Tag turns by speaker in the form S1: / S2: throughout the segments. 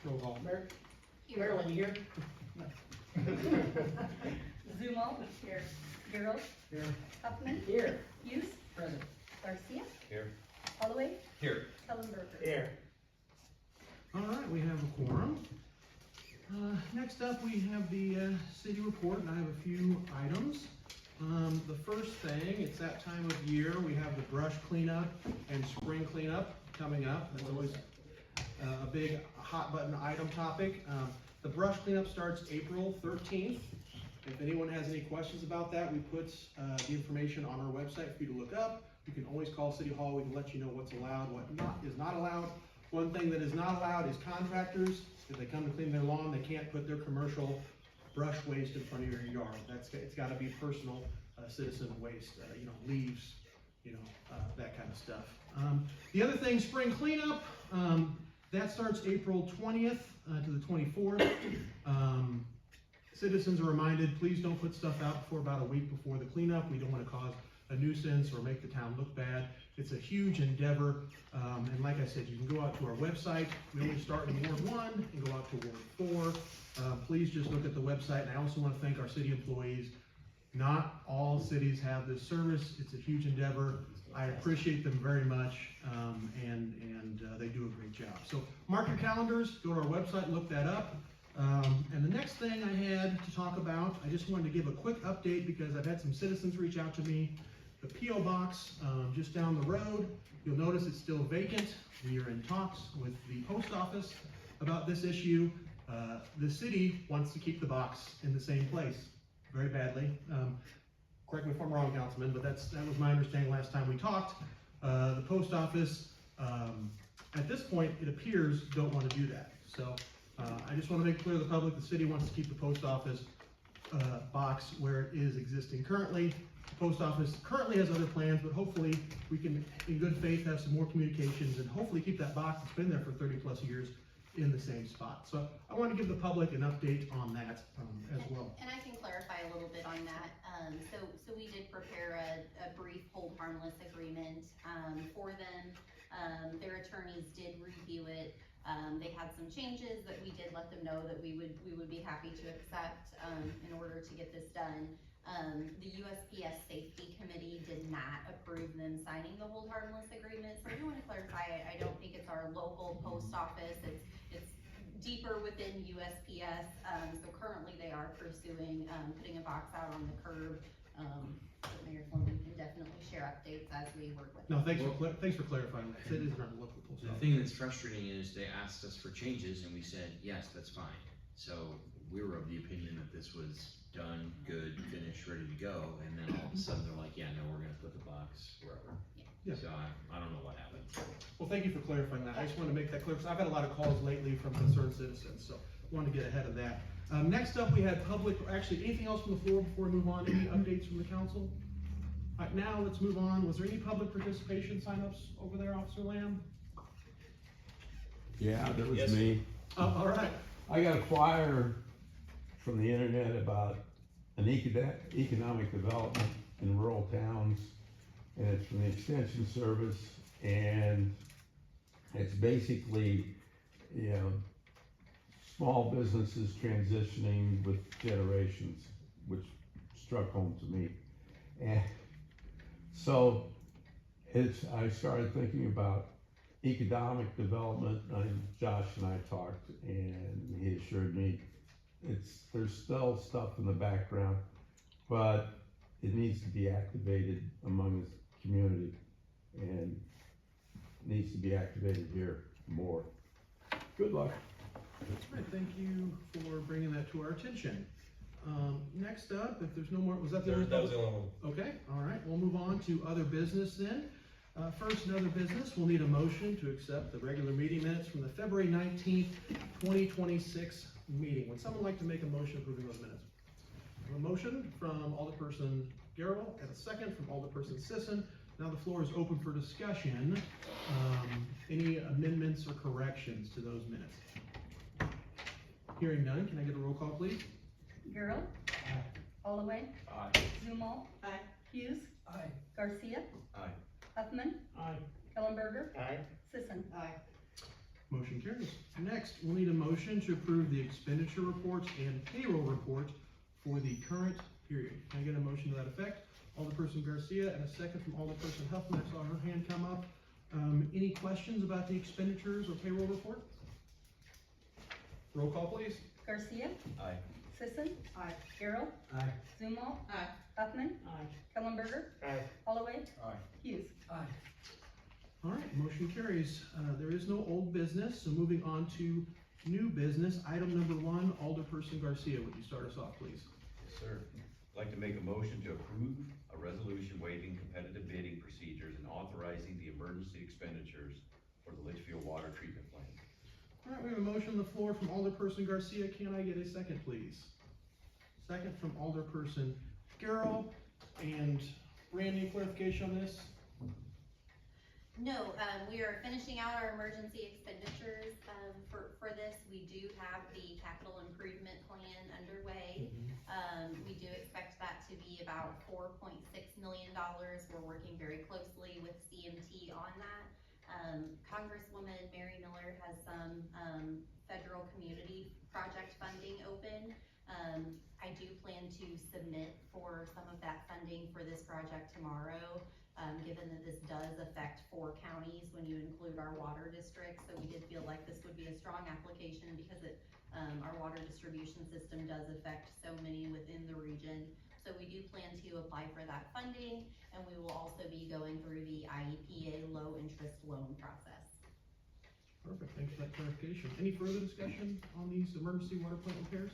S1: roll call.
S2: Marilyn, you here?
S3: Zumal. Here. Gerald.
S1: Here.
S3: Huffman.
S2: Here.
S3: Hughes.
S2: Present.
S3: Garcia.
S4: Here.
S3: Holloway.
S4: Here.
S3: Kellenberger.
S2: Here.
S1: All right, we have a quorum. Next up, we have the city report, and I have a few items. The first thing, it's that time of year, we have the brush cleanup and spring cleanup coming up. That's always a big hot button item topic. The brush cleanup starts April 13th. If anyone has any questions about that, we put the information on our website for you to look up. You can always call City Hall. We can let you know what's allowed, what is not allowed. One thing that is not allowed is contractors. If they come to clean their lawn, they can't put their commercial brush waste in front of your yard. It's got to be personal citizen waste, leaves, that kind of stuff. The other thing, spring cleanup, that starts April 20th to the 24th. Citizens are reminded, please don't put stuff out before about a week before the cleanup. We don't want to cause a nuisance or make the town look bad. It's a huge endeavor, and like I said, you can go out to our website. We only start in Ward 1 and go out to Ward 4. Please just look at the website, and I also want to thank our city employees. Not all cities have this service. It's a huge endeavor. I appreciate them very much, and they do a great job. So mark your calendars, go to our website, look that up. And the next thing I had to talk about, I just wanted to give a quick update because I've had some citizens reach out to me. The P.O. box just down the road, you'll notice it's still vacant. We are in talks with the post office about this issue. The city wants to keep the box in the same place very badly. Correct me if I'm wrong, Councilman, but that was my understanding last time we talked. The post office, at this point, it appears don't want to do that. So I just want to make clear to the public, the city wants to keep the post office box where it is existing currently. The post office currently has other plans, but hopefully we can, in good faith, have some more communications and hopefully keep that box that's been there for 30 plus years in the same spot. So I want to give the public an update on that as well.
S5: And I can clarify a little bit on that. So we did prepare a brief hold harmless agreement for them. Their attorneys did review it. They had some changes that we did let them know that we would be happy to accept in order to get this done. The USPS Safety Committee did not approve them signing the hold harmless agreement. So I do want to clarify, I don't think it's our local post office. It's deeper within USPS. So currently they are pursuing putting a box out on the curb. Mayor Coleman can definitely share updates as we work with
S1: No,
S5: them.
S1: thanks for clarifying that. It is our local post
S4: The
S1: office.
S4: thing that's frustrating is they asked us for changes and we said, yes, that's fine. So we were of the opinion that this was done, good, finished, ready to go. And then all of a sudden they're like, yeah, no, we're gonna put the box wherever.
S1: Yeah.
S4: So I don't know what happened.
S1: Well, thank you for clarifying that. I just wanted to make that clear because I've had a lot of calls lately from concerned citizens, so I wanted to get ahead of that. Next up, we had actually, anything else from the floor before we move on? Any updates from the council? All right, now let's move on. Was there any public participation signups over there, Officer Lamb?
S6: Yeah, that was
S4: Yes.
S6: me.
S1: Oh, all right.
S6: I got a flyer from the internet about an economic development in rural towns, and it's from the Extension Service, and it's basically, small businesses transitioning with generations, which struck home to me. And so I started thinking about economic development. Josh and I talked, and he assured me there's still stuff in the background, but it needs to be activated among the community, and needs to be activated here more. Good luck.
S1: All right, thank you for bringing that to our attention. Next up, if there's no more, was that the only?
S7: That was the only one.
S1: Okay, all right, we'll move on to other business then. First, in other business, we'll need a motion to accept the regular meeting minutes from the February 19th, 2026 meeting. Would someone like to make a motion approving those minutes? A motion from Alderperson Garrell and a second from Alderperson Sisson. Now the floor is open for discussion. Any amendments or corrections to those minutes? Hearing none, can I get a roll call, please?
S3: Gerald.
S1: Aye.
S3: Holloway.
S4: Aye.
S3: Zumal.
S5: Aye.
S3: Hughes.
S2: Aye.
S3: Garcia.
S4: Aye.
S3: Huffman.
S1: Aye.
S3: Kellenberger.
S2: Aye.
S3: Sisson.
S5: Aye.
S1: Motion carries. Next, we'll need a motion to approve the expenditure reports and payroll report for the current period. Can I get a motion to that effect? Alderperson Garcia and a second from Alderperson Huffman. I saw her hand come up. Any questions about the expenditures or payroll report? Roll call, please.
S3: Garcia.
S4: Aye.
S3: Sisson.
S2: Aye.
S3: Garrell.
S6: Aye.
S3: Zumwalt.
S2: Aye.
S3: Huffman.
S2: Aye.
S3: Kellenberger.
S6: Aye.
S3: Holloway.
S6: Aye.
S3: Hughes.
S2: Aye.
S1: All right, motion carries. There is no old business, so moving on to new business. Item number 1, Alderperson Garcia, would you start us off, please?
S7: Yes, sir. I'd like to make a motion to approve a resolution waiving competitive bidding procedures and authorizing the emergency expenditures for the Litchfield water treatment plant.
S1: All right, we have a motion on the floor from Alderperson Garcia. Can I get a second, please? Second from Alderperson Garrell. And Randy, clarification on this?
S5: No, we are finishing out our emergency expenditures, for this. We do have the capital improvement plan underway. We do expect that to be about $4.6 million. We're working very closely with CMT on that. Congresswoman Mary Miller has some, federal community project funding open. I do plan to submit for some of that funding for this project tomorrow. Given that this does affect 4 counties when you include our water district. So we did feel like this would be a strong application because our water distribution system does affect so many within the region. So we do plan to apply for that funding, and we will also be going through the IEPA low interest loan process.
S1: Perfect, thanks for that clarification. Any further discussion on these emergency water plant repairs?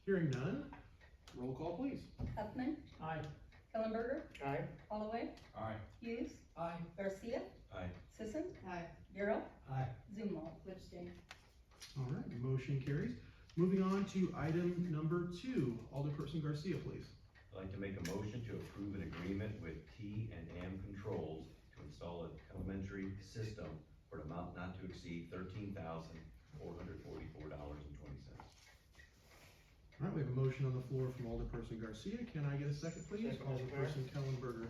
S1: Hearing none, roll call, please.
S3: Huffman.
S2: Aye.
S3: Kellenberger.
S6: Aye.
S3: Holloway.
S6: Aye.
S3: Hughes.
S2: Aye.
S3: Garcia.
S7: Aye.
S3: Sisson.
S2: Aye.
S3: Garrell.
S6: Aye.
S3: Zumwalt.
S2: Abstain.
S1: All right, motion carries. Moving on to item number 2, Alderperson Garcia, please.
S7: I'd like to make a motion to approve an agreement with T&M Controls to install a telemetry system for an amount not to exceed $13,444.20.
S1: All right, we have a motion on the floor from Alderperson Garcia. Can I get a second, please?
S6: Second, Mr. Mayor.
S1: Alderperson Kellenberger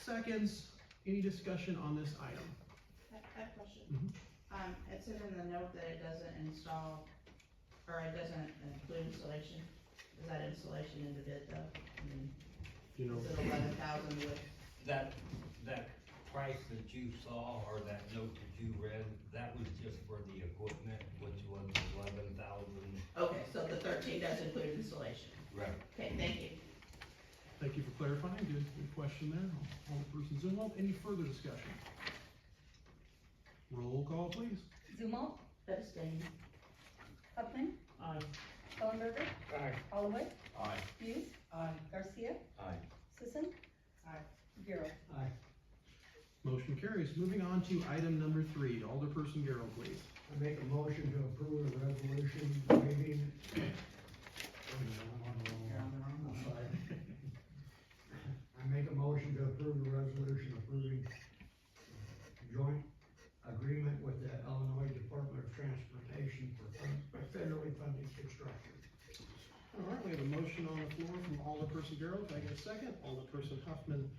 S1: seconds. Any discussion on this item?
S2: I have a question.
S1: Mhm.
S2: It said in the note that it doesn't install, or it doesn't include installation. Is that installation in the bid though? I mean,
S1: You know,
S2: is it 11,000 with,
S8: That price that you saw, or that note that you read, that was just for the equipment, which was 11,000.
S2: okay, so the 13 does include installation.
S8: Right.
S2: Okay, thank you.
S1: thank you for clarifying. Good question there. Alderperson Zumwalt, any further discussion? Roll call, please.
S3: Zumwalt.
S2: Abstain.
S3: Huffman.
S2: Aye.
S3: Kellenberger.
S6: Aye.
S3: Holloway.
S6: Aye.
S3: Hughes.
S2: Aye.
S3: Garcia.
S7: Aye.
S3: Sisson.
S2: Aye.
S3: Garrell.
S6: Aye.
S1: Motion carries. Moving on to item number 3, Alderperson Garrell, please.
S9: I make a motion to approve a resolution waiving. I'm sorry. I make a motion to approve a resolution approving joint agreement with the Illinois Department of Transportation for federally funded construction.
S1: All right, we have a motion on the floor from Alderperson Garrell. Can I get a second? Alderperson Huffman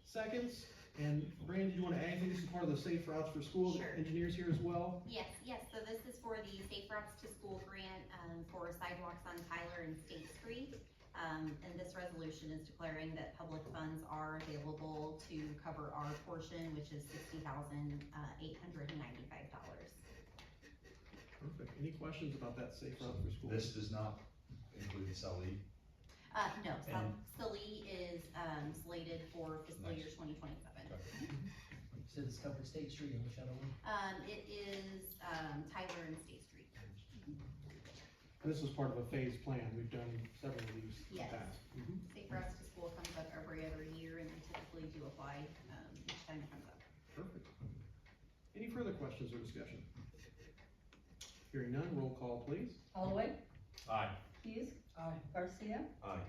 S1: seconds. And Brandon, do you want to add anything? This is part of the Safe Routes for School
S5: Sure.
S1: engineers here as well.
S5: Yes, so this is for the Safe Routes to School grant, for sidewalks on Tyler and State Street. And this resolution is declaring that public funds are available to cover our portion, which is $60,895.
S1: Perfect. Any questions about that Safe Routes for School?
S10: This does not include Sully.
S5: No,
S10: And-
S5: SALI is, slated for fiscal year
S10: Nice.
S5: 2027.
S11: So this covered State Street and which other one?
S5: It is, Tyler and State Street.
S1: This is part of a phased plan. We've done several of these in the
S5: Yes.
S1: past.
S5: Safe Routes to School comes up every other year, and we typically do apply, each time it comes up.
S1: Perfect. Any further questions or discussion? Hearing none, roll call, please.
S3: Holloway.
S7: Aye.
S3: Hughes.
S2: Aye.
S3: Garcia.
S7: Aye.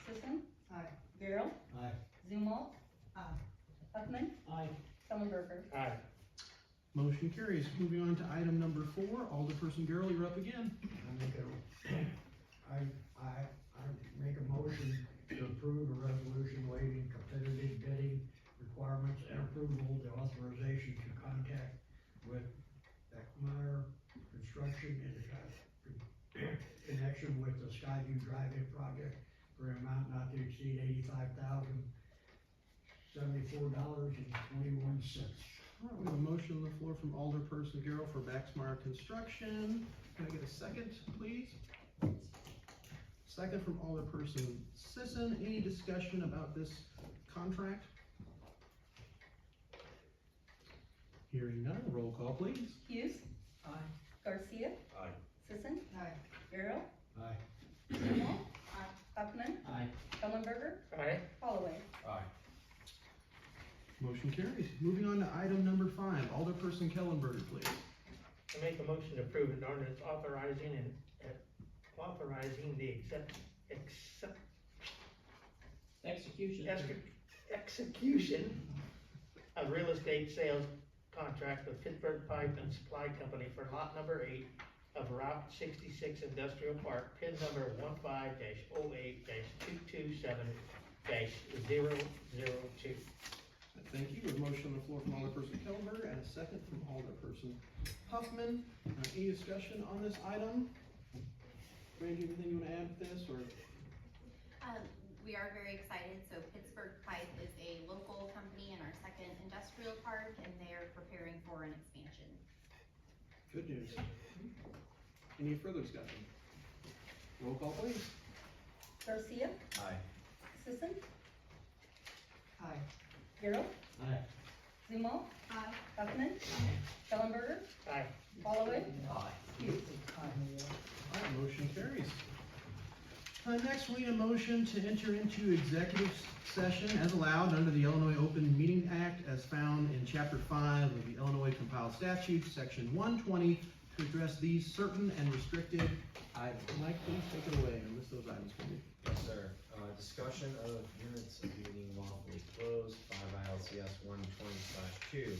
S3: Sisson.
S2: Aye.
S3: Garrell.
S6: Aye.
S3: Zumwalt.
S2: Aye.
S3: Huffman.
S2: Aye.
S3: Kellenberger.
S6: Aye.
S1: Motion carries. Moving on to item number 4, Alderperson Garrell, you're up again.
S9: I make a motion to approve a resolution waiving competitive bidding requirements and approval, the authorization to contact with connection with the Skyview Drive-In project for an amount not to exceed $85,074.21.
S1: All right, we have a motion on the floor from Alderperson Garrell for Baxmeyer Construction. Can I get a second, please? Second from Alderperson Sisson. Any discussion about this contract? Hearing none, roll call please.
S3: Hughes.
S11: Aye.
S3: Garcia.
S7: Aye.
S3: Sisson.
S2: Aye.
S3: Garrell.
S9: Aye.
S3: Zumwalt. Huffman.
S11: Aye.
S3: Kellenberger.
S11: Aye.
S3: Holloway.
S10: Aye.
S1: Motion carries. Moving on to item number 5, Alderperson Kellenberger, please.
S12: I make a motion to approve an ordinance authorizing the execution of real estate sales contract with Pittsburgh Pipe and Supply Company for lot number 8 of Route 66 Industrial Park, PIN number 15-08-227-002.
S1: Thank you. A motion on the floor from Alderperson Kellenberger and a second from Alderperson Huffman. Any discussion on this item? Randy, anything you want to add to this, or?
S5: We are very excited, so Pittsburgh Pipe is a local company in our second industrial park, and they are preparing for an expansion.
S1: Good news. Any further discussion? Roll call please.
S3: Garcia.
S10: Aye.
S3: Sisson.
S2: Aye.
S3: Garrell.
S11: Aye.
S3: Zumwalt. Huffman. Kellenberger.
S12: Aye.
S3: Holloway.
S11: Aye.
S3: Hughes.
S1: All right, motion carries. Next, we need a motion to enter into executive session as allowed under the Illinois Open Meeting Act as found in Chapter 5 of the Illinois Compiled Statutes, Section 120, to address these certain and restricted items. Mike, please take it away and list those items for me.
S4: Yes, sir. Discussion of units of meeting lawfully closed, 5 ILCS 120/2.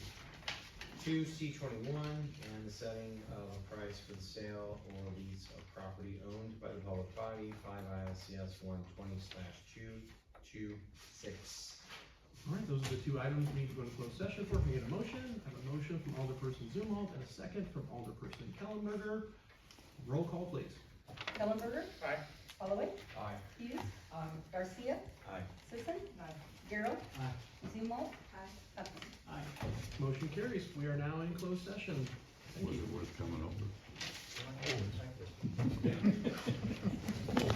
S4: 2 C21, and the setting of a price for the sale or lease of property owned by the public body, 5 ILCS 120/226.
S1: All right, those are the 2 items we need to go to closed session for. Can we get a motion? I have a motion from Alderperson Zumwalt and a second from Alderperson Kellenberger. Roll call, please.
S3: Kellenberger.
S12: Aye.
S3: Holloway.
S10: Aye.
S3: Hughes. Garcia.
S7: Aye.
S3: Sisson.
S2: Aye.
S3: Garrell.
S11: Aye.
S3: Zumwalt. Huffman.
S1: Motion carries. We are now in closed session. Thank
S6: Was
S1: you.
S6: it worth coming over?
S10: Oh, thank you.